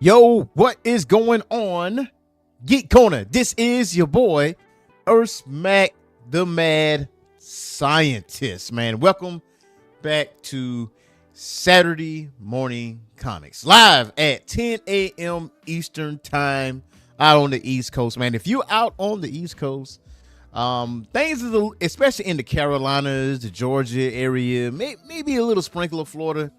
Yo, what is going on? Geek Corner. This is your boy, Earth Mac, the Mad Scientist. Man, welcome back to Saturday Morning Comics, live at 10 a.m. Eastern Time out on the East Coast. Man, if you're out on the East Coast, things is especially in the Carolinas, the Georgia area, maybe a little sprinkle of Florida.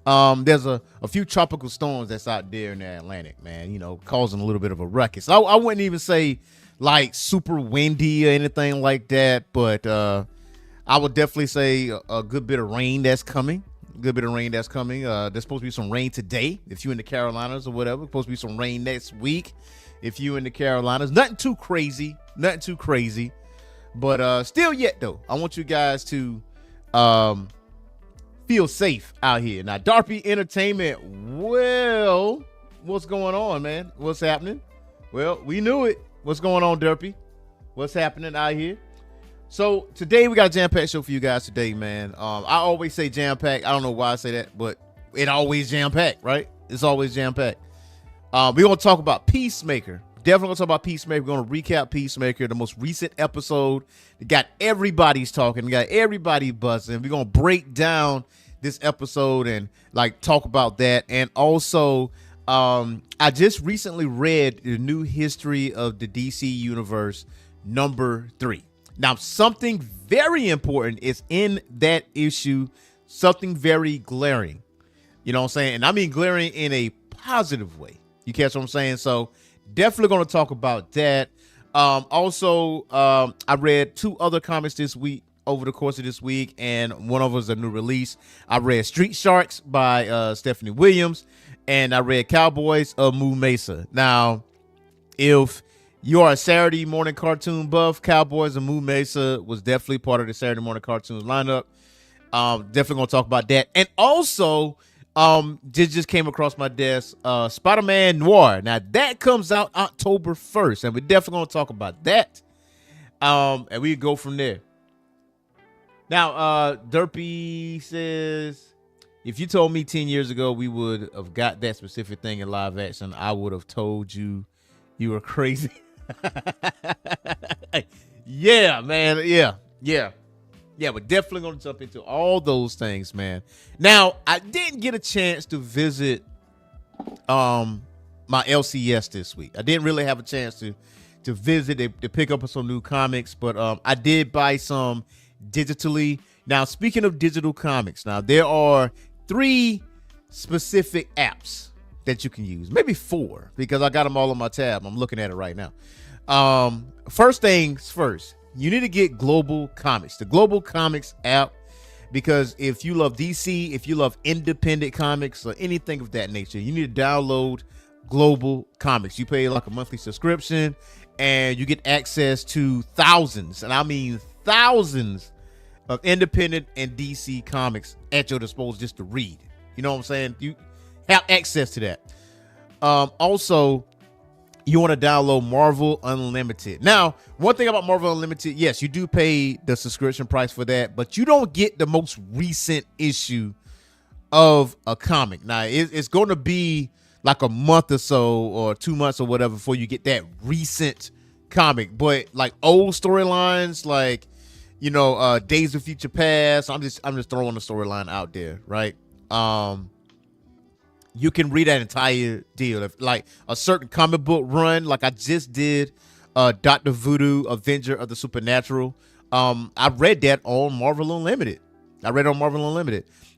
There's a few tropical storms that's out there in the Atlantic, man, you know, causing a little bit of a ruckus. I wouldn't even say like super windy or anything like that, but I would definitely say a good bit of rain that's coming. There's supposed to be some rain today if you're in the Carolinas or whatever. There's supposed to be some rain next week if you're in the Carolinas. Nothing too crazy. But still yet, though, I want you guys to feel safe out here. Now, Darpy Entertainment, well, what's going on, man? What's happening? Well, we knew it. What's going on, Darpy? What's happening out here? So today we got a jam-packed show for you guys today, man. I always say jam-packed. I don't know why I say that, but it always jam-packed, right? It's always jam-packed. We're going to talk about Peacemaker. Definitely going to talk about Peacemaker. We're going to recap Peacemaker, the most recent episode that got everybody's talking, got everybody buzzing. We're going to break down this episode and like talk about that. And also, I just recently read the new history of the DC Universe #3. Now, something very important is in that issue, something very glaring. You know what I'm saying? And I mean glaring in a positive way. You catch what I'm saying? So definitely going to talk about that. Also, I read 2 other comics this week, over the course of this week, and one of them is a new release. I read Street Sharks by Stephanie Williams, and I read Cowboys of Moo Mesa. Now, if you are a Saturday morning cartoon buff, Cowboys of Moo Mesa was definitely part of the Saturday morning cartoons lineup. Definitely going to talk about that. And also, just came across my desk, Spider-Man Noir. Now that comes out October 1st, and we're definitely going to talk about that. And we go from there. Now, Derpy says, if you told me 10 years ago we would have got that specific thing in live action, I would have told you you were crazy. Yeah, man. Yeah. We're definitely going to jump into all those things, man. Now, I didn't get a chance to visit my LCS this week. I didn't really have a chance to visit, to pick up some new comics, but I did buy some digitally. Now, speaking of digital comics, now there are 3 specific apps that you can use, maybe 4, because I got them all on my tab. I'm looking at it right now. First things first, you need to get Global Comics, the Global Comics app, because if you love DC, if you love independent comics or anything of that nature, you need to download Global Comics. You pay like a monthly subscription and you get access to thousands, and I mean thousands of independent and DC comics at your disposal just to read. You know what I'm saying? You have access to that. Also, you want to download Marvel Unlimited. Now, one thing about Marvel Unlimited, yes, you do pay the subscription price for that, but you don't get the most recent issue of a comic. Now, it's going to be like a month or so or 2 months or whatever before you get that recent comic. But like old storylines, like, you know, Days of Future Past, I'm just throwing the storyline out there, right? You can read that entire deal. If like a certain comic book run, like I just did Dr. Voodoo, Avenger of the Supernatural. I read that on Marvel Unlimited.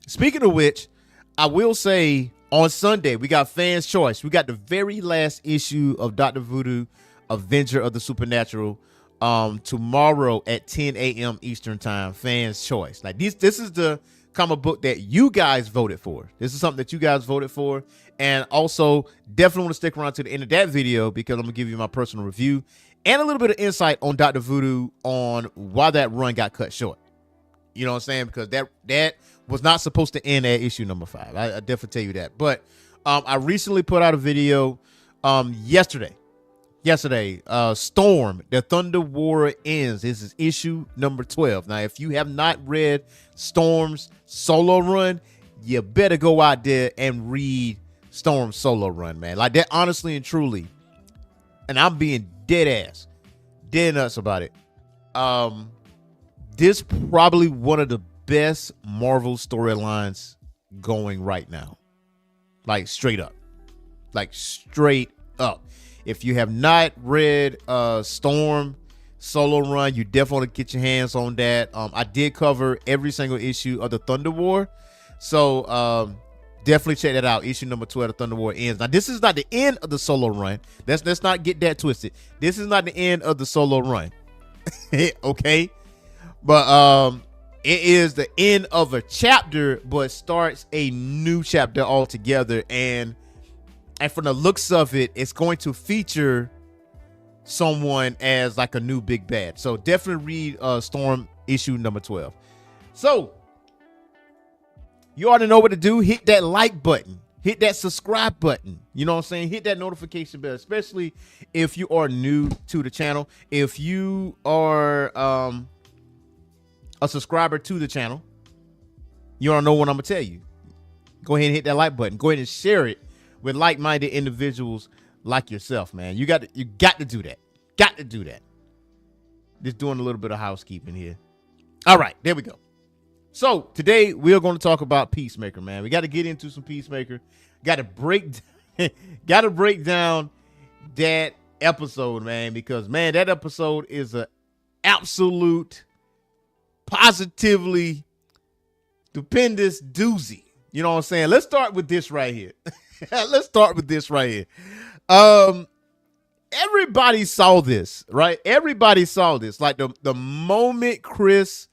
Speaking of which, I will say on Sunday, we got Fans Choice. We got the very last issue of Dr. Voodoo, Avenger of the Supernatural, tomorrow at 10 a.m. Eastern Time, Fans Choice. Like this is the comic book that you guys voted for. This is something that you guys voted for. And also, definitely want to stick around to the end of that video because I'm going to give you my personal review and a little bit of insight on Dr. Voodoo on why that run got cut short. You know what I'm saying? Because that was not supposed to end at issue number 5. I definitely tell you that. But I recently put out a video yesterday, Storm, the Thunder War Ends. This is issue number 12. Now, if you have not read Storm's solo run, you better go out there and read Storm solo run, man. Like that, honestly and truly. And I'm being dead nuts about it. This probably one of the best Marvel storylines going right now. Like straight up. If you have not read Storm solo run, you definitely want to get your hands on that. I did cover every single issue of the Thunder War. So definitely check that out. Issue number 12 of Thunder War ends. Now, this is not the end of the solo run. Let's not get that twisted. This is not the end of the solo run. Okay? But it is the end of a chapter, but starts a new chapter altogether. And from the looks of it, it's going to feature someone as like a new big bad. So definitely read Storm issue number 12. So you already know what to do. Hit that like button. Hit that subscribe button. You know what I'm saying? Hit that notification bell, especially if you are new to the channel. If you are a subscriber to the channel, you don't know what I'm going to tell you. Go ahead and hit that like button. Go ahead and share it with like-minded individuals like yourself, man. You got to do that. Got to do that. Just doing a little bit of housekeeping here. All right, there we go. So today we're going to talk about Peacemaker, man. We got to get into some Peacemaker. Got to break down that episode, man, because man, that episode is a absolute, positively stupendous doozy. You know what I'm saying? Let's start with this right here. Everybody saw this, right? Everybody saw this. Like the moment Chris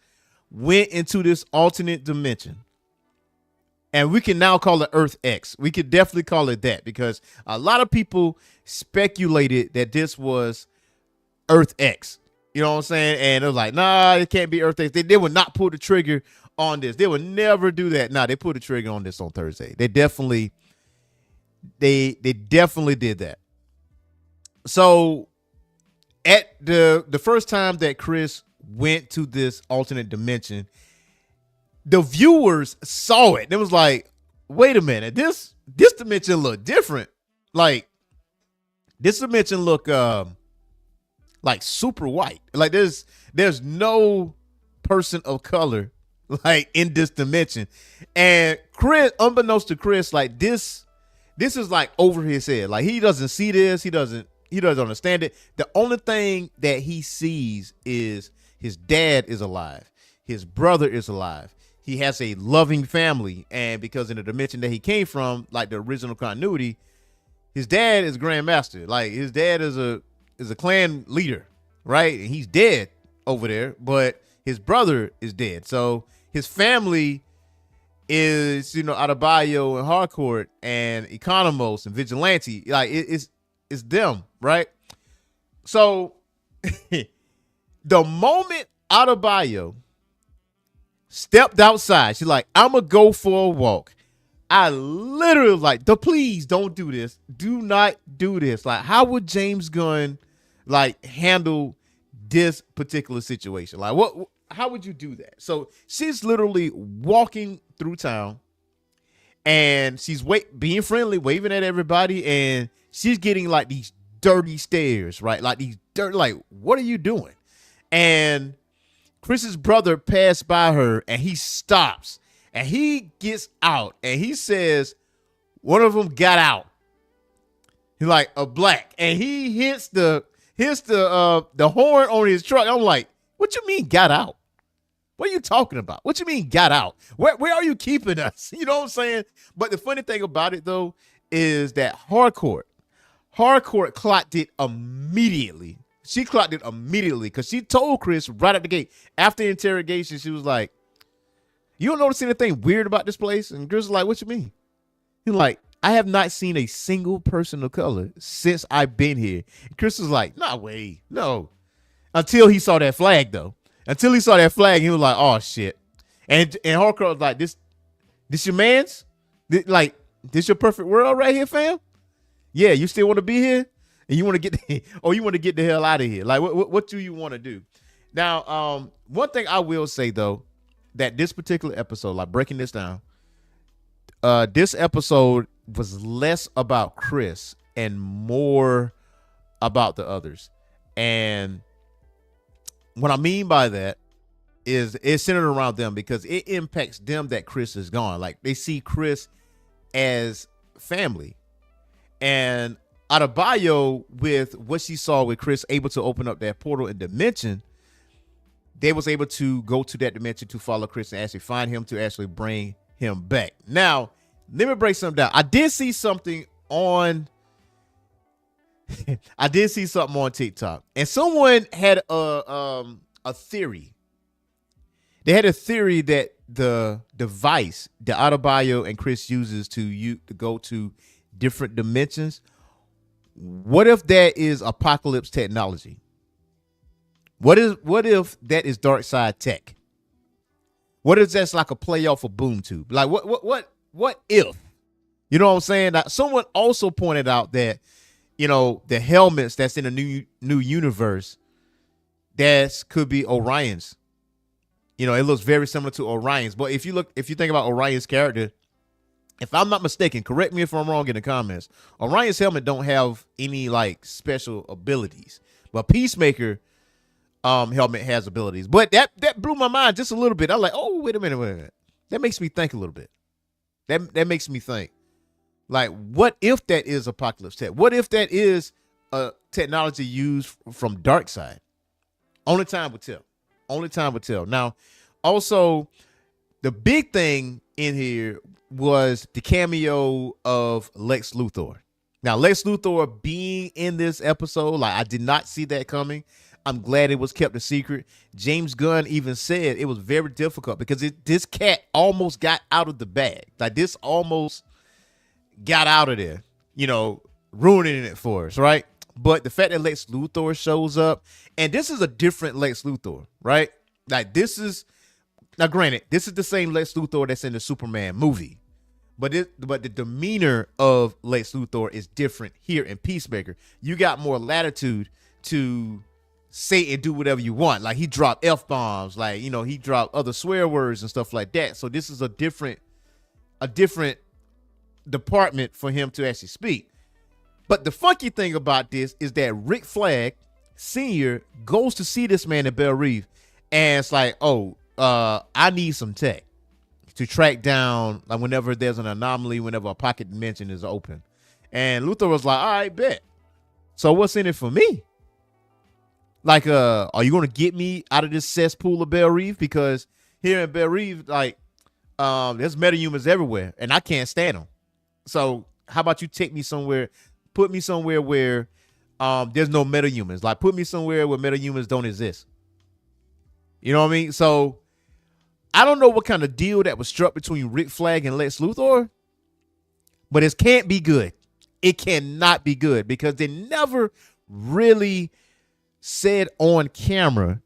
went into this alternate dimension, and we can now call it Earth X. We could definitely call it that because a lot of people speculated that this was Earth X. You know what I'm saying? And it was like, nah, it can't be Earth X. They would not pull the trigger on this. They would never do that. Nah, they pulled the trigger on this on Thursday. They definitely did that. So at the first time that Chris went to this alternate dimension, the viewers saw it. It was like, wait a minute, this dimension look different. Like this dimension look like super white. Like there's no person of color like in this dimension. And Chris, unbeknownst to Chris, like this is like over his head. Like he doesn't see this. He doesn't understand it. The only thing that he sees is his dad is alive. His brother is alive. He has a loving family. And because in the dimension that he came from, like the original continuity, his dad is Grandmaster. Like his dad is a clan leader, right? And he's dead over there, but his brother is dead. So his family is, Adebayo and Harcourt and Economos and Vigilante. Like it's them, right? So the moment Adebayo stepped outside, she's like, I'm going to go for a walk. I literally was like, please don't do this. Do not do this. Like, how would James Gunn like handle this particular situation? Like how would you do that? So she's literally walking through town and she's being friendly, waving at everybody. And she's getting like these dirty stares, right? Like these dirty, like, what are you doing? And Chris's brother passed by her and he stops and he gets out and he says, one of them got out. He's like a black, and he hits the horn on his truck. I'm like, what you mean got out? What are you talking about? What you mean got out? Where are you keeping us? You know what I'm saying? But the funny thing about it though is that Harcourt clocked it immediately. She clocked it immediately because she told Chris right at the gate after interrogation. She was like, you don't notice anything weird about this place? And Chris was like, what you mean? He's like, I have not seen a single person of color since I've been here. And Chris was like, no way, no. Until he saw that flag though. Until he saw that flag, he was like, oh shit. And Harcourt was like, this your man's? This your perfect world right here, fam? Yeah, you still want to be here? And you want to get the hell out of here? Like, what do you want to do? Now, one thing I will say though, that this particular episode, like breaking this down, this episode was less about Chris and more about the others. And what I mean by that is it's centered around them because it impacts them that Chris is gone. Like they see Chris as family. And Adebayo, with what she saw with Chris able to open up that portal and dimension, they was able to go to that dimension to follow Chris and actually find him to actually bring him back. Now, let me break something down. I did see something on TikTok, and someone had a theory. They had a theory that the device that Adebayo and Chris uses to go to different dimensions, what if that is apocalypse technology? What if that is dark side tech? What if that's like a play off of Boom Tube? Like what if? You know what I'm saying? Now, someone also pointed out that, you know, the helmets that's in a new universe, that could be Orion's. You know, it looks very similar to Orion's. But if you think about Orion's character, if I'm not mistaken, correct me if I'm wrong in the comments, Orion's helmet don't have any like special abilities. But Peacemaker helmet has abilities. But that blew my mind just a little bit. I was like, oh, wait a minute. That makes me think a little bit. That makes me think. Like, what if that is apocalypse tech? What if that is a technology used from dark side? Only time will tell. Only time will tell. Now, also, the big thing in here was the cameo of Lex Luthor. Now, Lex Luthor being in this episode, like, I did not see that coming. I'm glad it was kept a secret. James Gunn even said it was very difficult because this cat almost got out of the bag. Like, this almost got out of there, you know, ruining it for us, right? But the fact that Lex Luthor shows up, and this is a different Lex Luthor, right? Like, this is, now granted, this is the same Lex Luthor that's in the Superman movie, but the demeanor of Lex Luthor is different here in Peacemaker. You got more latitude to say and do whatever you want. Like, he dropped F-bombs, like, you know, he dropped other swear words and stuff like that. So this is a different department for him to actually speak. But the funky thing about this is that Rick Flag Sr. goes to see this man in Belle Reve, and it's like, oh, I need some tech to track down, like, whenever there's an anomaly, whenever a pocket dimension is open. And Luthor was like, all right, bet. So what's in it for me? Like, are you going to get me out of this cesspool of Belle Reve? Because here in Belle Reve, like, there's metahumans everywhere, and I can't stand them. So how about you take me somewhere, put me somewhere where there's no metahumans. Like, put me somewhere where metahumans don't exist. You know what I mean? So I don't know what kind of deal that was struck between Rick Flag and Lex Luthor, but it can't be good. It cannot be good because they never really said on camera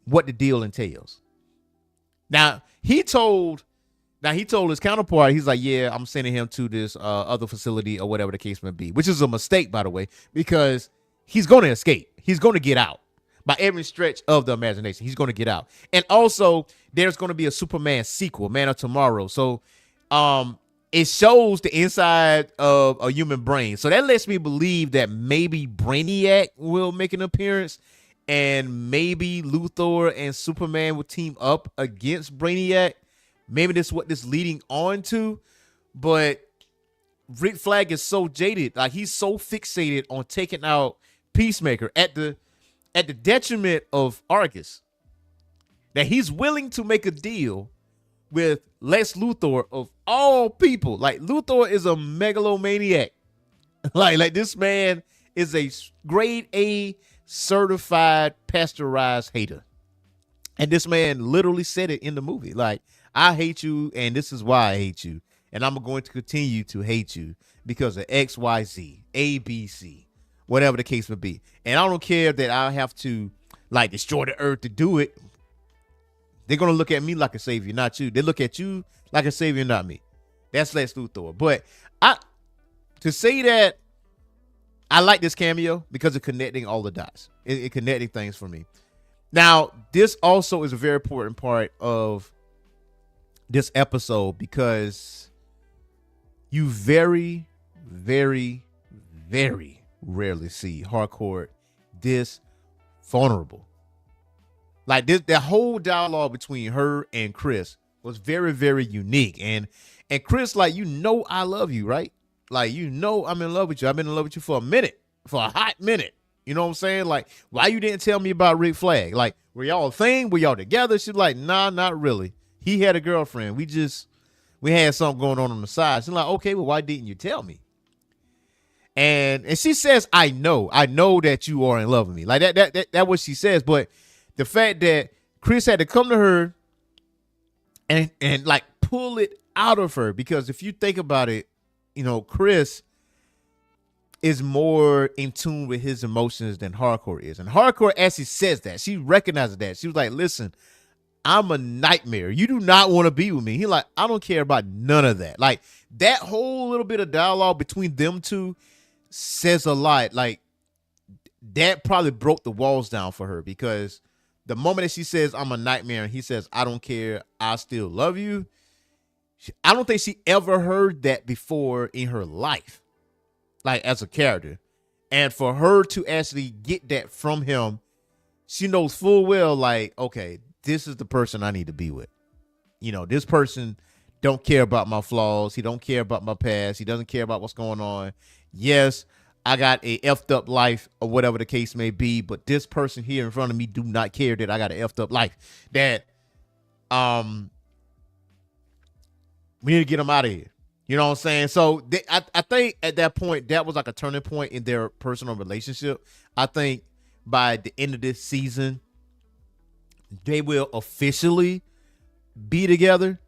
what the deal entails. Now he told his counterpart, he's like, yeah, I'm sending him to this other facility or whatever the case may be, which is a mistake, by the way, because he's going to escape. He's going to get out by every stretch of the imagination. He's going to get out. And also, there's going to be a Superman sequel, Man of Tomorrow. So it shows the inside of a human brain. So that lets me believe that maybe Brainiac will make an appearance, and maybe Luthor and Superman will team up against Brainiac. Maybe that's what this leading on to, but Rick Flag is so jaded. Like, he's so fixated on taking out Peacemaker at the detriment of Argus that he's willing to make a deal with Lex Luthor of all people. Like, Luthor is a megalomaniac. like this man is a grade A certified pasteurized hater. And this man literally said it in the movie. Like, I hate you, and this is why I hate you. And I'm going to continue to hate you because of X, Y, Z, A, B, C, whatever the case may be. And I don't care that I have to, like, destroy the earth to do it. They're going to look at me like a savior, not you. They look at you like a savior, not me. That's Lex Luthor. But to say that I like this cameo because of connecting all the dots. It connecting things for me. Now, this also is a very important part of this episode because You very, very, very rarely see hardcore this vulnerable. Like this, that whole dialogue between her and Chris was very, very unique. And Chris, like, I love you, right? Like, I'm in love with you. I've been in love with you for a minute, for a hot minute. You know what I'm saying? Like, why you didn't tell me about Rick Flag? Like, were y'all a thing? Were y'all together? She's like, nah, not really. He had a girlfriend. We had something going on the side. She's like, okay, well, why didn't you tell me? And she says, I know that you are in love with me. Like that what she says. But the fact that Chris had to come to her and like pull it out of her, because if you think about it, Chris is more in tune with his emotions than hardcore is. And hardcore actually says that. She recognizes that. She was like, listen, I'm a nightmare. You do not want to be with me. He like, I don't care about none of that. Like, that whole little bit of dialogue between them two says a lot. Like, that probably broke the walls down for her, because the moment that she says, I'm a nightmare, and he says, I don't care, I still love you, I don't think she ever heard that before in her life, like, as a character. And for her to actually get that from him, she knows full well, like, okay, this is the person I need to be with. This person don't care about my flaws. He don't care about my past. He doesn't care about what's going on. Yes, I got a effed up life, or whatever the case may be, but this person here in front of me do not care that I got an effed up life. That we need to get him out of here. You know what I'm saying? So I think at that point, that was like a turning point in their personal relationship. I think by the end of this season, they will officially be together.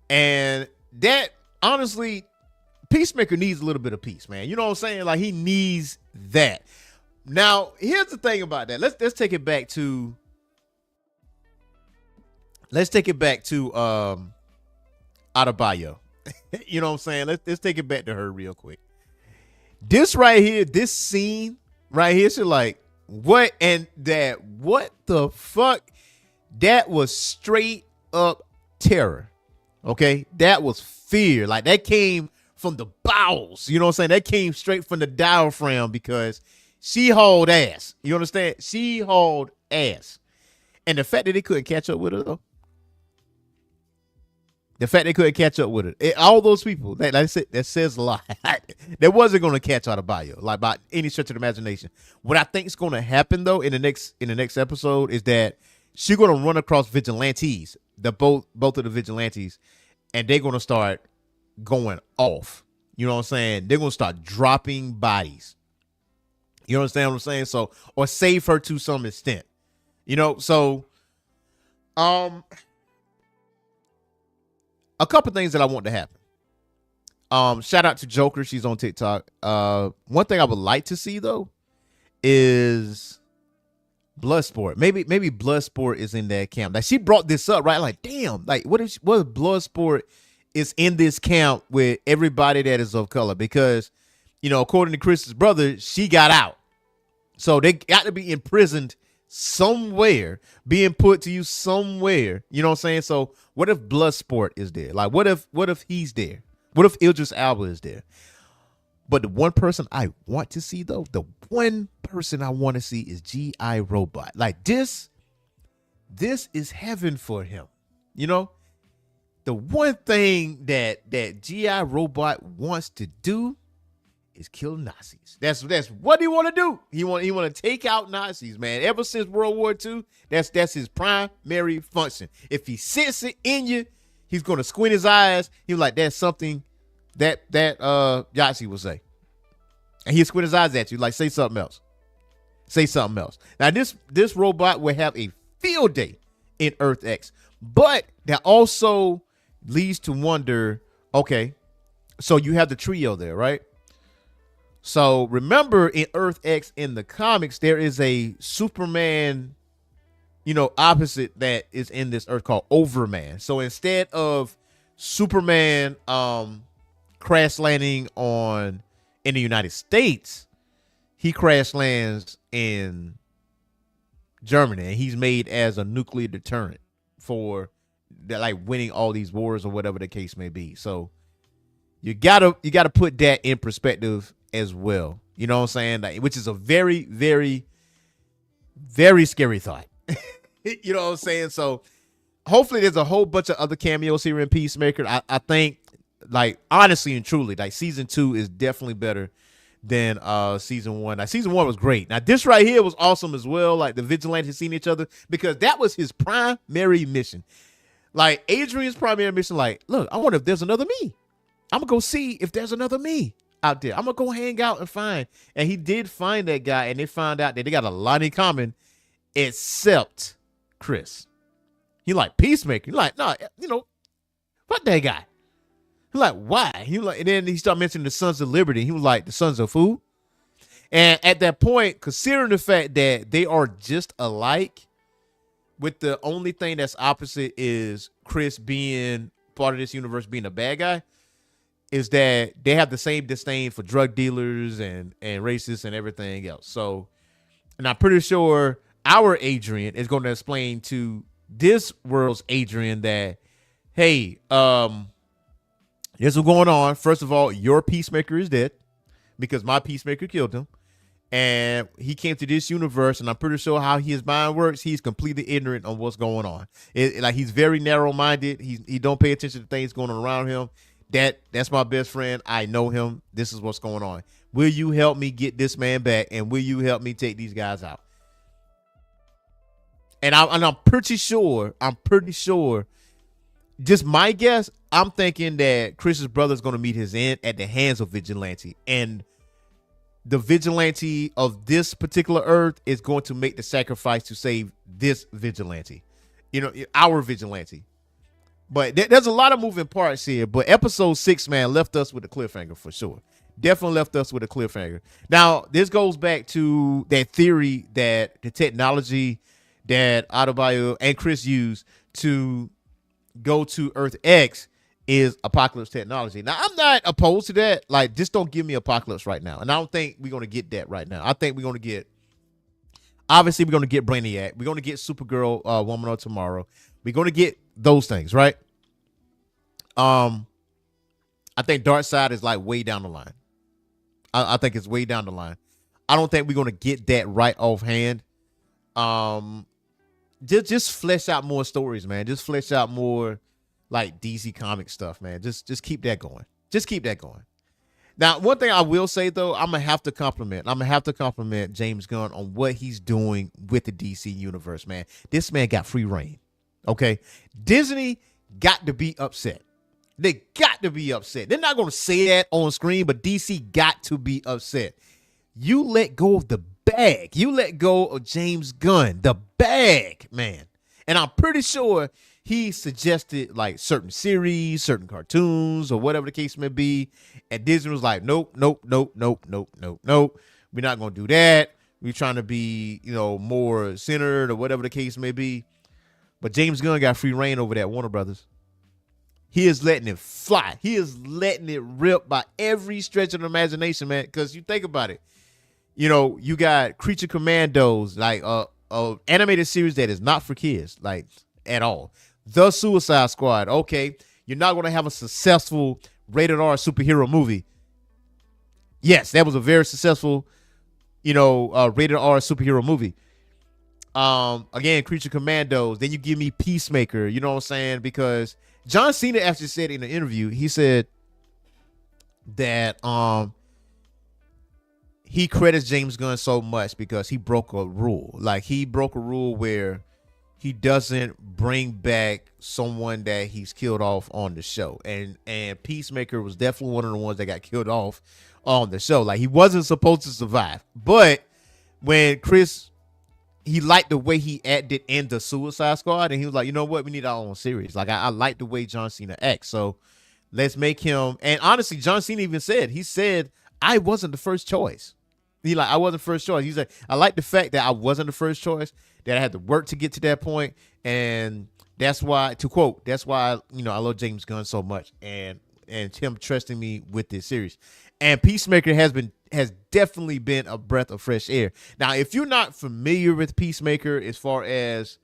And that, honestly, Peacemaker needs a little bit of peace, man. You know what I'm saying? Like, he needs that. Now, here's the thing about that. Let's take it back to Adebayo. You know what I'm saying? Let's take it back to her real quick. This right here, this scene right here, she's like, what? And that, what the fuck? That was straight up terror. Okay? That was fear. Like, that came from the bowels. You know what I'm saying? That came straight from the diaphragm, because she hauled ass. You understand? She hauled ass. And the fact that they couldn't catch up with her, though. The fact they couldn't catch up with her. All those people, that says a lot. They wasn't going to catch Adebayo, like, by any stretch of the imagination. What I think is going to happen, though, in the next episode, is that she's going to run across vigilantes, both of the vigilantes, and they're going to start going off. You know what I'm saying? They're going to start dropping bodies. You understand what I'm saying? So, or save her to some extent. So, a couple things that I want to happen. Shout out to Joker. She's on TikTok. One thing I would like to see, though, is Bloodsport. Maybe Bloodsport is in that camp. Like, she brought this up, right? Like, damn, like, what if Bloodsport is in this camp with everybody that is of color? Because, according to Chris's brother, she got out. So they got to be imprisoned somewhere, being put to use somewhere. You know what I'm saying? So what if Bloodsport is there? Like, what if he's there? What if Idris Elba is there? But the one person I want to see, though, is G.I. Robot. Like, this is heaven for him. The one thing that G.I. Robot wants to do is kill Nazis. That's what he want to do. He want to take out Nazis, man. Ever since World War II, that's his primary function. If he sits it in you, he's gonna squint his eyes. He's like, that's something that Yahtzee would say, and he'll squint his eyes at you like, say something else. Say something else. Now this robot will have a field day in Earth X, but that also leads to wonder. Okay, so you have the trio there, right? So remember, in Earth X in the comics, there is a Superman, opposite that is in this Earth called Overman. So instead of Superman crash landing in the United States, he crash lands in Germany, and he's made as a nuclear deterrent for like winning all these wars or whatever the case may be. So You gotta put that in perspective as well. You know what I'm saying? Like, which is a very, very, very scary thought. You know what I'm saying? So hopefully there's a whole bunch of other cameos here in Peacemaker. I think, like, honestly and truly, like, season 2 is definitely better than season 1. Now, season 1 was great. Now, this right here was awesome as well. Like, the vigilantes seeing each other, because that was his primary mission. Like, Adrian's primary mission, like, look, I wonder if there's another me. I'm gonna go see if there's another me out there. I'm gonna go hang out and find. And he did find that guy, and they found out that they got a lot in common, except Chris. He like, Peacemaker. He like, nah, fuck that guy. He like, why? He like, and then he started mentioning the Sons of Liberty. He was like, the Sons of who? And at that point, considering the fact that they are just alike, with the only thing that's opposite is Chris being part of this universe being a bad guy, is that they have the same disdain for drug dealers and racists and everything else. So, and I'm pretty sure our Adrian is going to explain to this world's Adrian that, hey, here's what's going on. First of all, your Peacemaker is dead because my Peacemaker killed him. And he came to this universe, and I'm pretty sure how his mind works, he's completely ignorant on what's going on. Like, he's very narrow-minded. He don't pay attention to things going on around him. That's my best friend. I know him. This is what's going on. Will you help me get this man back, and will you help me take these guys out? And I'm pretty sure, just my guess, I'm thinking that Chris's brother is going to meet his end at the hands of Vigilante. And the Vigilante of this particular Earth is going to make the sacrifice to save this Vigilante. Our Vigilante. But there's a lot of moving parts here. But episode 6, man, left us with a cliffhanger for sure. Definitely left us with a cliffhanger. Now, this goes back to that theory that the technology that Adebayo and Chris used to go to Earth X is Apocalypse technology. Now, I'm not opposed to that. Like, just don't give me Apocalypse right now. And I don't think we're going to get that right now. I think we're going to get, obviously, we're going to get Brainiac. We're going to get Supergirl, Woman of Tomorrow. We're going to get those things, right? I think Darkseid is like way down the line. I think it's way down the line. I don't think we're going to get that right offhand. Just flesh out more stories, man. Just flesh out more like DC comic stuff, man. Just keep that going. Just keep that going. Now, one thing I will say though, I'm gonna have to compliment James Gunn on what he's doing with the DC universe, man. This man got free reign. Okay, Disney got to be upset. They got to be upset. They're not gonna say that on screen, but DC got to be upset. You let go of the bag. You let go of James Gunn, the bag, man. And I'm pretty sure he suggested like certain series, certain cartoons, or whatever the case may be. And Disney was like, nope. We're not going to do that. We're trying to be, more centered or whatever the case may be. But James Gunn got free reign over that, Warner Brothers. He is letting it fly. He is letting it rip by every stretch of the imagination, man. Because you think about it. You got Creature Commandos, like a animated series that is not for kids, like at all. The Suicide Squad. Okay, you're not going to have a successful rated R superhero movie. Yes, that was a very successful, rated R superhero movie. Again, Creature Commandos. Then you give me Peacemaker. You know what I'm saying? Because John Cena actually said in an interview, he said that he credits James Gunn so much because he broke a rule. Like, he broke a rule where he doesn't bring back someone that he's killed off on the show. And Peacemaker was definitely one of the ones that got killed off on the show. Like, he wasn't supposed to survive. But when Chris, he liked the way he acted in the Suicide Squad, and he was like, you know what? We need our own series. Like, I like the way John Cena acts. So let's make him. And honestly, John Cena even said, I wasn't the first choice. I wasn't first choice. He's like, I like the fact that I wasn't the first choice, that I had to work to get to that point. And that's why, to quote, that's why, I love James Gunn so much and him trusting me with this series. And Peacemaker has definitely been a breath of fresh air. Now, if you're not familiar with Peacemaker as far as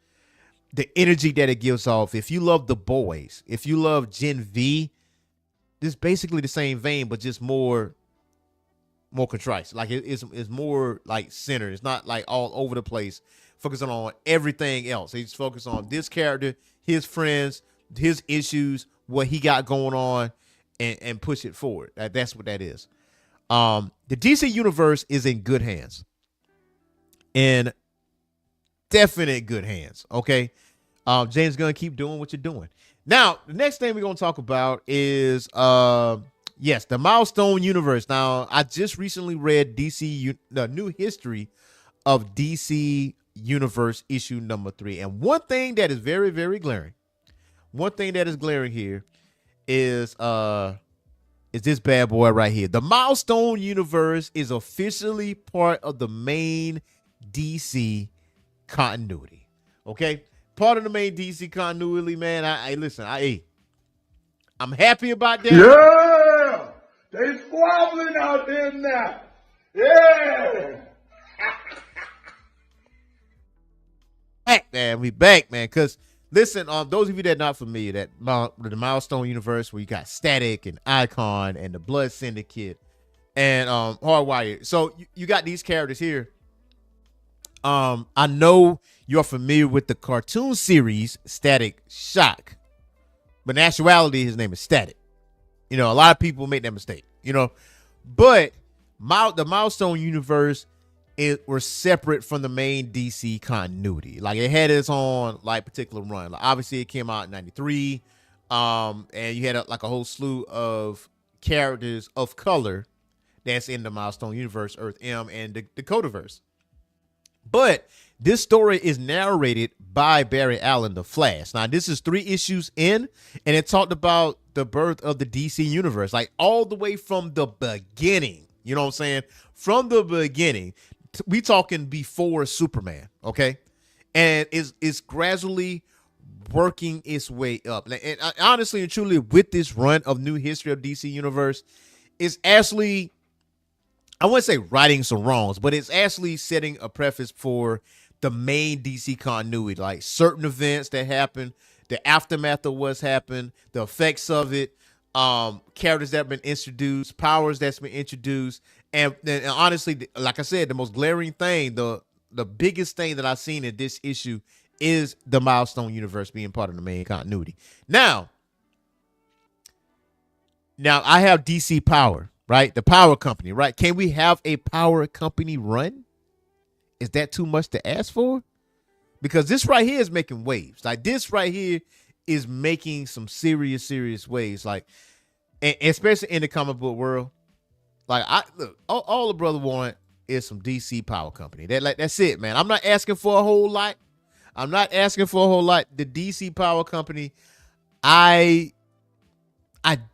the energy that it gives off, if you love The Boys, if you love Gen V, this basically the same vein, but just more concise. Like it's more like centered. It's not like all over the place, focusing on everything else. He's focused on this character, his friends, his issues, what he got going on, and push it forward. That's what that is. The DC universe is in good hands. In definite good hands. Okay. James Gunn, keep doing what you're doing. Now, the next thing we're gonna talk about is yes, the Milestone universe. Now, I just recently read the new history of DC Universe issue number 3. And one thing that is very, very glaring, here is this bad boy right here. The Milestone universe is officially part of the main DC continuity. Okay? Part of the main DC continuity, man. I'm happy about that. Yeah! They squabbling out there now. Yeah! Back, man. We back, man. Because, listen, those of you that are not familiar, that the Milestone universe where you got Static and Icon and the Blood Syndicate and Hardwired. So, you got these characters here. I know you're familiar with the cartoon series Static Shock. But in actuality, his name is Static. You know, a lot of people make that mistake, you know. But the Milestone universe were separate from the main DC continuity. Like, it had its own, like, particular run. Like, obviously, it came out in 93. And you had, a whole slew of characters of color that's in the Milestone universe, Earth M and the Dakotaverse. But this story is narrated by Barry Allen, the Flash. Now, this is 3 issues in, and it talked about the birth of the DC universe, like all the way from the beginning. You know what I'm saying? From the beginning, we talking before Superman, okay? And it's gradually working its way up. And honestly and truly, with this run of New History of DC Universe, it's actually, I wouldn't say righting some wrongs, but it's actually setting a preface for the main DC continuity, like certain events that happen, the aftermath of what's happened, the effects of it, characters that have been introduced, powers that's been introduced, and honestly, like I said, the most glaring thing, the biggest thing that I've seen in this issue is the Milestone universe being part of the main continuity. Now I have DC Power. Right? The power company, right? Can we have a power company run? Is that too much to ask for? Because this right here is making waves. Like, this right here is making some serious waves. Like, and especially in the comic book world. Like, look, all the brother want is some DC power company. That's it, man. I'm not asking for a whole lot. The DC power company, I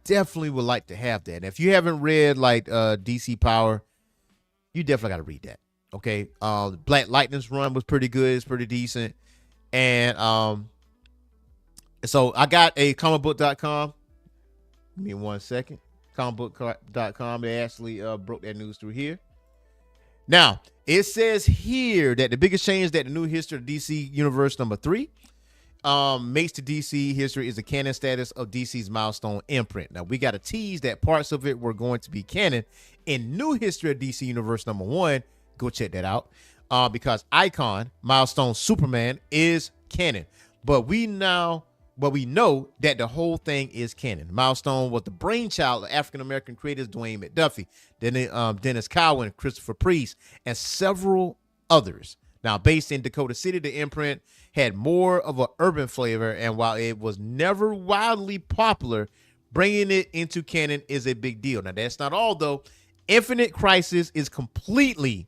definitely would like to have that. And if you haven't read like DC Power, you definitely got to read that. Okay. Black Lightning's run was pretty good. It's pretty decent. And so I got a comicbook.com. Give me 1 second. Comicbook.com. They actually broke that news through here. Now, it says here that the biggest change that the New History of DC Universe number 3 makes to DC history is the canon status of DC's Milestone imprint. Now, we got to tease that parts of it were going to be canon in New History of DC Universe number 1. Go check that out. Because Icon, Milestone Superman, is canon. But we know that the whole thing is canon. Milestone was the brainchild of African-American creators Dwayne McDuffie, Dennis Cowan, Christopher Priest, and several others. Now, based in Dakota City, the imprint had more of an urban flavor, and while it was never wildly popular, bringing it into canon is a big deal. Now, that's not all, though. Infinite Crisis is completely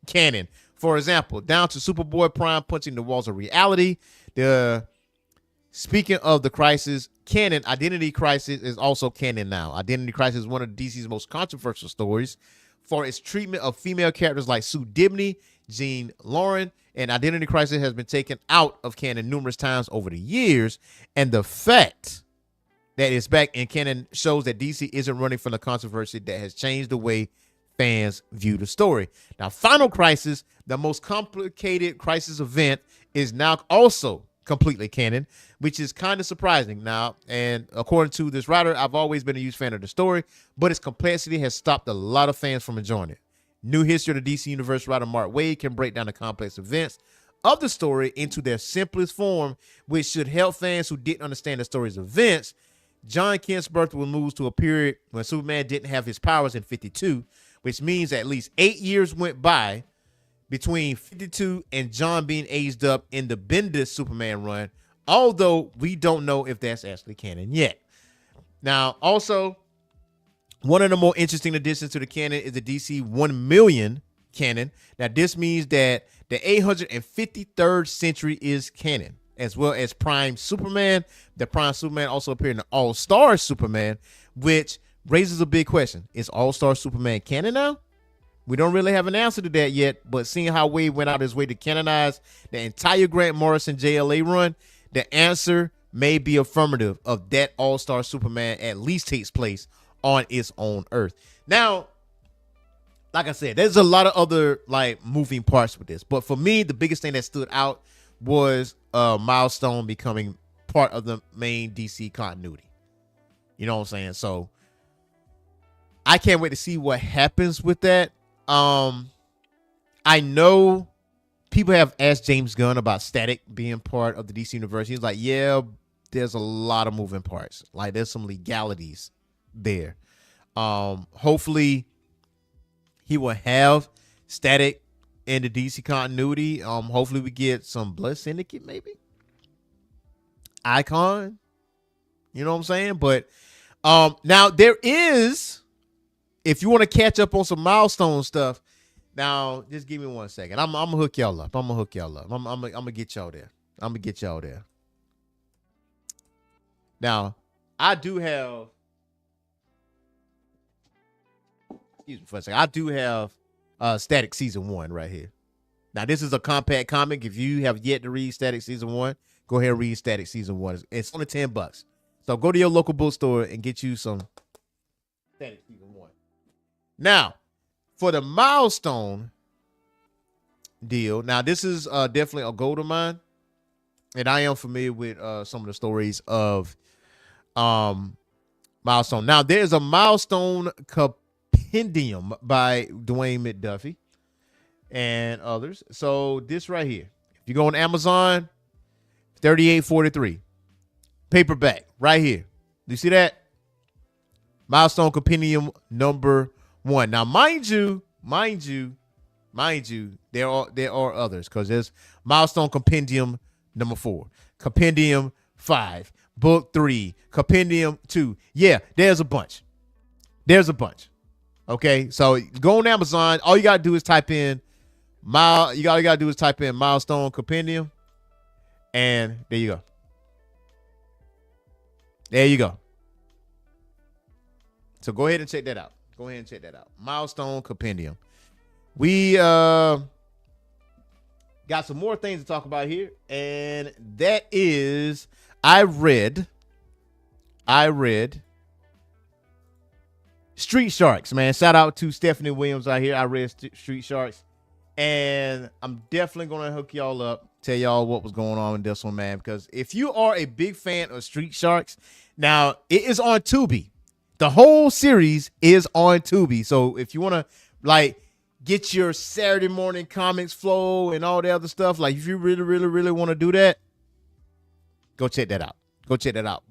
canon. For example, down to Superboy Prime punching the walls of reality. Speaking of the Crisis, canon, Identity Crisis is also canon now. Identity Crisis is one of DC's most controversial stories for its treatment of female characters like Sue Dibney, Jean Lauren, and Identity Crisis has been taken out of canon numerous times over the years. And the fact that it's back in canon shows that DC isn't running from the controversy that has changed the way fans view the story. Now, Final Crisis, the most complicated Crisis event, is now also completely canon, which is kind of surprising now. And according to this writer, I've always been a huge fan of the story, but its complexity has stopped a lot of fans from enjoying it. New History of the DC Universe writer Mark Waid can break down the complex events of the story into their simplest form, which should help fans who didn't understand the story's events. John Kent's birth was moved to a period when Superman didn't have his powers in 52, which means at least 8 years went by between 52 and John being aged up in the Bendis Superman run, although we don't know if that's actually canon yet. Now, also, one of the more interesting additions to the canon is the DC 1 million canon. Now, this means that the 853rd century is canon, as well as Prime Superman. The Prime Superman also appeared in the All-Star Superman, which raises a big question. Is All-Star Superman canon now? We don't really have an answer to that yet, but seeing how Wade went out his way to canonize the entire Grant Morrison JLA run, the answer may be affirmative of that All-Star Superman at least takes place on its own Earth. Now, like I said, there's a lot of other like moving parts with this, but for me, the biggest thing that stood out was Milestone becoming part of the main DC continuity. You know what I'm saying? So I can't wait to see what happens with that. I know people have asked James Gunn about Static being part of the DC universe. He's like, yeah, there's a lot of moving parts. Like there's some legalities there. Hopefully he will have Static in the DC continuity. Hopefully we get some Blood Syndicate, maybe Icon. You know what I'm saying? But now there is, if you want to catch up on some Milestone stuff, now just give me 1 second. I'm gonna hook y'all up. I'm gonna get y'all there. Now, I do have, excuse me for a second. I do have Static Season 1 right here. Now, this is a compact comic. If you have yet to read Static Season 1, go ahead and read Static Season 1. It's only $10. So go to your local bookstore and get you some Static Season 1. Now, for the Milestone deal, now this is definitely a goal of mine, and I am familiar with some of the stories of Milestone. Now, there's a Milestone compendium by Dwayne McDuffie and others. So this right here, if you go on Amazon, $38.43, paperback right here. Do you see that? Milestone compendium number 1. Now, mind you, there are others, because there's Milestone compendium number 4, compendium 5, book 3, compendium 2. Yeah, there's a bunch. Okay, so go on Amazon. All you gotta do is type in Milestone compendium, and there you go. So go ahead and check that out. Milestone compendium. We got some more things to talk about here, and that is I read Street Sharks, man. Shout out to Stephanie Williams out here. I read Street Sharks, and I'm definitely gonna hook y'all up, tell y'all what was going on in this one, man. Because if you are a big fan of Street Sharks, now it is on Tubi. The whole series is on Tubi. So if you want to like get your Saturday morning comics flow and all the other stuff, like if you really, really, really want to do that, go check that out.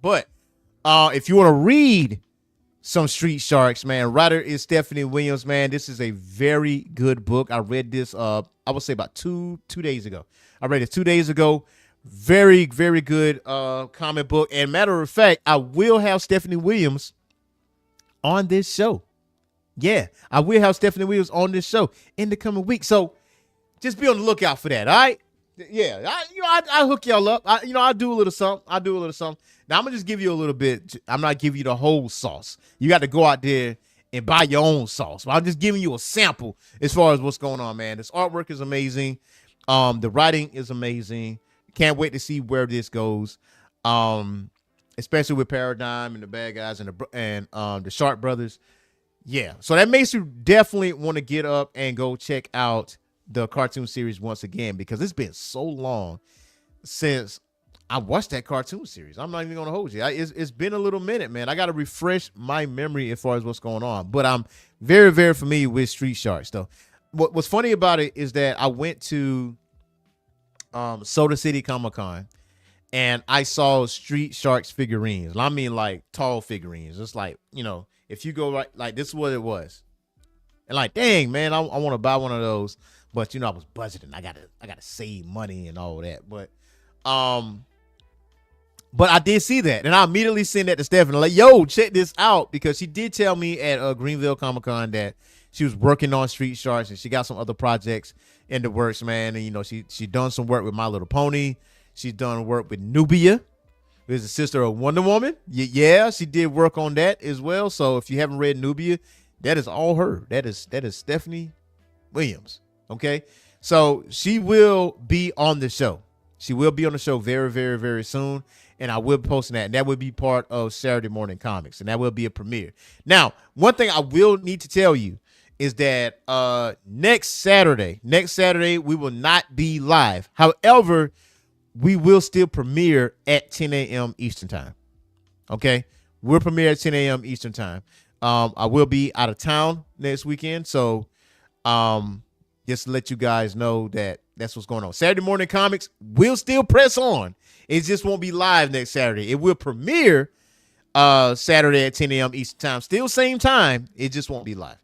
But if you want to read some Street Sharks, man, writer is Stephanie Williams, man. This is a very good book. I read this, I would say about two days ago. I read it 2 days ago. Very, very good comic book. And matter of fact, I will have Stephanie Williams on this show. Yeah, I will have Stephanie Williams on this show in the coming week. So just be on the lookout for that. All right. Yeah. I hook y'all up. I do a little something. Now I'm gonna just give you a little bit. I'm not giving you the whole sauce. You got to go out there and buy your own sauce. But I'm just giving you a sample as far as what's going on, man. This artwork is amazing. The writing is amazing. Can't wait to see where this goes. Especially with Paradigm and the bad guys and the Shark brothers. Yeah. So that makes you definitely want to get up and go check out the cartoon series once again, because it's been so long since I watched that cartoon series. I'm not even gonna hold you. It's been a little minute, man. I got to refresh my memory as far as what's going on. But I'm very, very familiar with Street Sharks, though. What's funny about it is that I went to Soda City Comic Con and I saw Street Sharks figurines. I mean, like tall figurines. It's like, if you go right, like this is what it was. And like, dang, man, I want to buy one of those. But I was budgeting. I gotta save money and all that. But I did see that, and I immediately sent that to Stephanie. Like, yo, check this out, because she did tell me at Greenville Comic Con that she was working on Street Sharks and she got some other projects in the works, man. And she done some work with My Little Pony. She's done work with Nubia, who is the sister of Wonder Woman. Yeah, she did work on that as well. So if you haven't read Nubia, that is all her. That is Stephanie Williams. Okay, so she will be on the show. She will be on the show very, very, very soon. And I will be posting that. And that will be part of Saturday Morning Comics. And that will be a premiere. Now, one thing I will need to tell you is that next Saturday, we will not be live. However, we will still premiere at 10 a.m. Eastern Time. Okay? We'll premiere at 10 a.m. Eastern Time. I will be out of town next weekend. So just to let you guys know that that's what's going on. Saturday Morning Comics will still press on. It just won't be live next Saturday. It will premiere Saturday at 10 a.m. Eastern Time. Still same time. It just won't be live.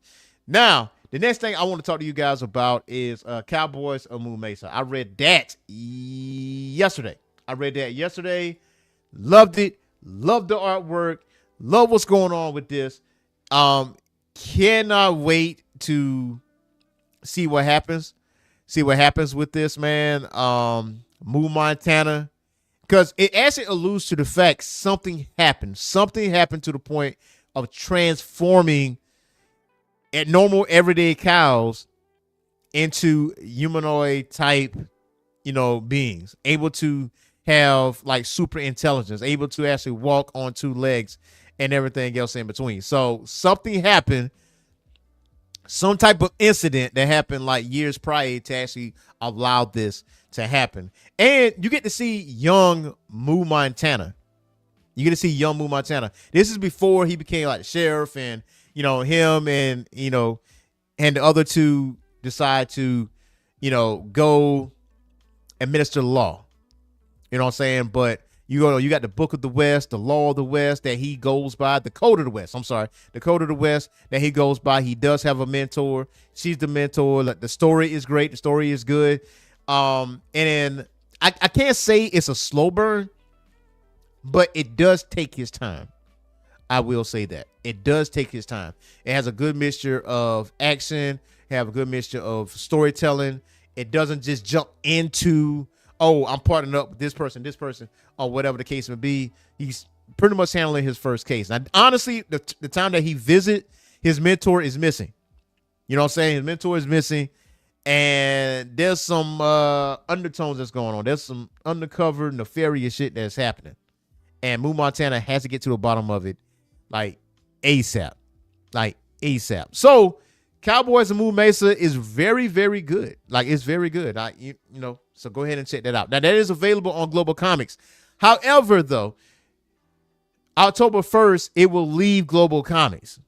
Now, the next thing I want to talk to you guys about is Cowboys of Moo Mesa. I read that yesterday. Loved it. Loved the artwork. Love what's going on with this. Cannot wait to see what happens. See what happens with this, man. Moo Montana. Because it actually alludes to the fact something happened. Something happened to the point of transforming at normal everyday cows into humanoid type, beings, able to have like super intelligence, able to actually walk on two legs and everything else in between. So something happened, some type of incident that happened like years prior to actually allow this to happen. And you get to see young Moo Montana. This is before he became like the sheriff, and him and and the other two decide to go administer the law. You know what I'm saying? But you got the Book of the West, the Law of the West that he goes by, the Code of the West. The Code of the West that he goes by. He does have a mentor. She's the mentor. Like, the story is great. The story is good. And then I can't say it's a slow burn, but it does take his time. I will say that it does take his time. It has a good mixture of action, have a good mixture of storytelling. It doesn't just jump into, oh, I'm partnering up with this person, or whatever the case may be. He's pretty much handling his first case. Now, honestly, the time that he visit, his mentor is missing. You know what I'm saying? His mentor is missing. And there's some undertones that's going on. There's some undercover nefarious shit that's happening. And Moo Montana has to get to the bottom of it like ASAP. So Cowboys of Moo Mesa is very, very good. Like, it's very good. So go ahead and check that out. Now, that is available on Global Comics. However, though, October 1st, it will leave Global Comics.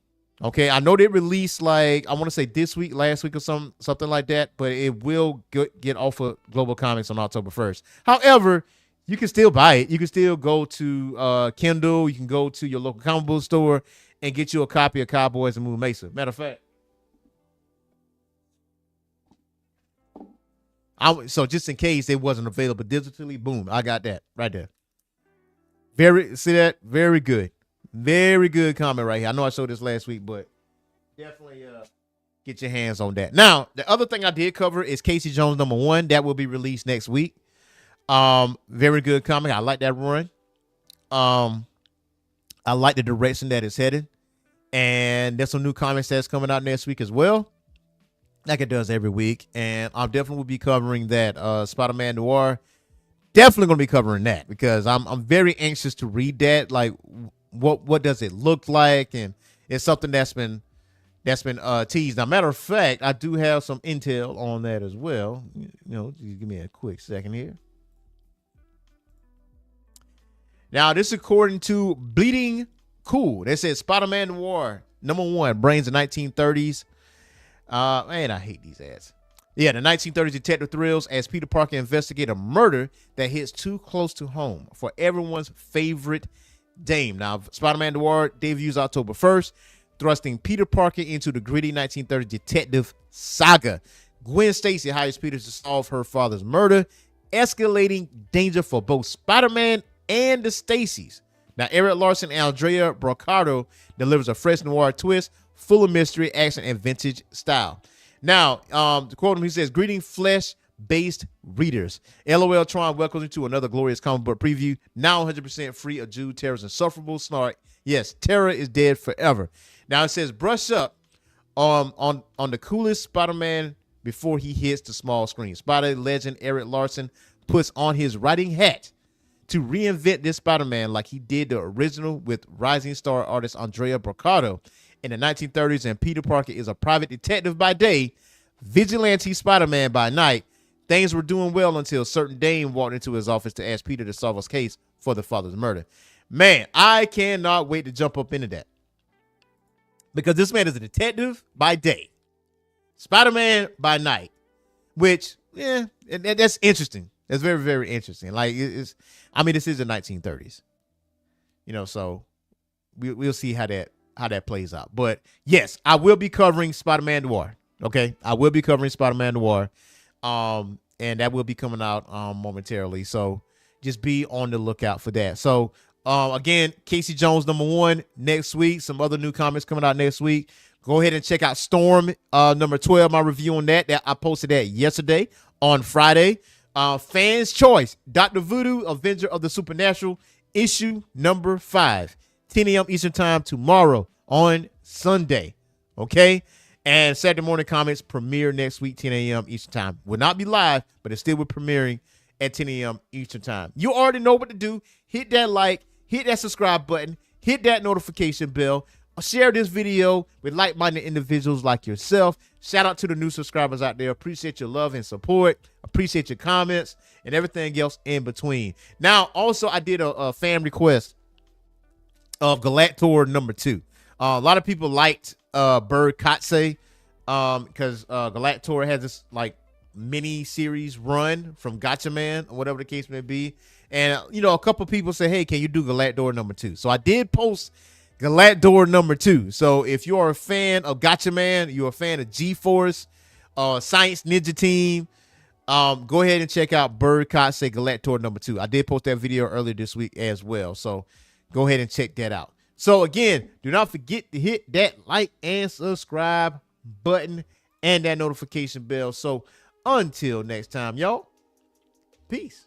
Okay, I know they released, like, I want to say this week, last week, or something like that, but it will get off of Global Comics on October 1st. However, you can still buy it. You can still go to Kindle. You can go to your local comic book store and get you a copy of Cowboys of Moo Mesa. Matter of fact, so just in case it wasn't available digitally, boom, I got that right there. See that? Very good. Very good comment right here. I know I showed this last week, but definitely get your hands on that. Now, the other thing I did cover is Casey Jones #1. That will be released next week. Very good comic. I like that run. I like the direction that it's headed. And there's some new comics that's coming out next week as well, like it does every week. And I definitely will be covering that. Spider-Man Noir. Definitely going to be covering that, because I'm very anxious to read that. Like, what does it look like? And it's something that's been teased. Now, matter of fact, I do have some intel on that as well. Just give me a quick second here. Now, this is according to Bleeding Cool. They said Spider-Man Noir, #1, brains the 1930s. Man, I hate these ads. Yeah, the 1930s detective thrills as Peter Parker investigates a murder that hits too close to home for everyone's favorite dame. Now, Spider-Man Noir debuts October 1st, thrusting Peter Parker into the gritty 1930s detective saga. Gwen Stacy hires Peter to solve her father's murder, escalating danger for both Spider-Man and the Stacys. Now, Eric Larson and Andrea Broccardo delivers a fresh noir twist, full of mystery, action, and vintage style. Now, to quote him, he says, "Greeting flesh-based readers. LOL Tron welcomes you to another glorious comic book preview, now 100% free of Jude Terror's insufferable snark. Yes, Terror is dead forever." Now, it says, brush up on the coolest Spider-Man before he hits the small screen. Spider legend Eric Larson puts on his writing hat to reinvent this Spider-Man like he did the original with rising star artist Andrea Broccardo in the 1930s, and Peter Parker is a private detective by day, vigilante Spider-Man by night. Things were doing well until a certain dame walked into his office to ask Peter to solve his case for the father's murder. Man, I cannot wait to jump up into that, because this man is a detective by day, Spider-Man by night, which, yeah, that's interesting. That's very, very interesting. Like, this is the 1930s, so we'll see how that plays out. But yes, I will be covering Spider-Man Noir. Okay, I will be covering Spider-Man Noir, and that will be coming out momentarily. So just be on the lookout for that. So again, Casey Jones #1 next week. Some other new comics coming out next week. Go ahead and check out Storm #12. My review on that I posted that yesterday on Friday. Fans Choice, Dr. Voodoo, Avenger of the Supernatural, issue #5, 10 a.m. Eastern Time tomorrow on Sunday. Okay? And Saturday Morning Comics premiere next week, 10 a.m. Eastern Time. Will not be live, but it still will premiering at 10 a.m. Eastern Time. You already know what to do. Hit that like, hit that subscribe button, hit that notification bell. Share this video with like-minded individuals like yourself. Shout out to the new subscribers out there. Appreciate your love and support. Appreciate your comments and everything else in between. Now, also, I did a fan request of Galactor #2. A lot of people liked Bird Katse because Galactor has this like mini series run from Gotcha Man or whatever the case may be. And, a couple people say, hey, can you do Galactor #2? So I did post Galactor #2. So if you are a fan of Gotcha Man, you're a fan of G-Force, Science Ninja Team, go ahead and check out Bird Katse Galactor #2. I did post that video earlier this week as well. So go ahead and check that out. So again, do not forget to hit that like and subscribe button and that notification bell. So until next time, y'all, peace.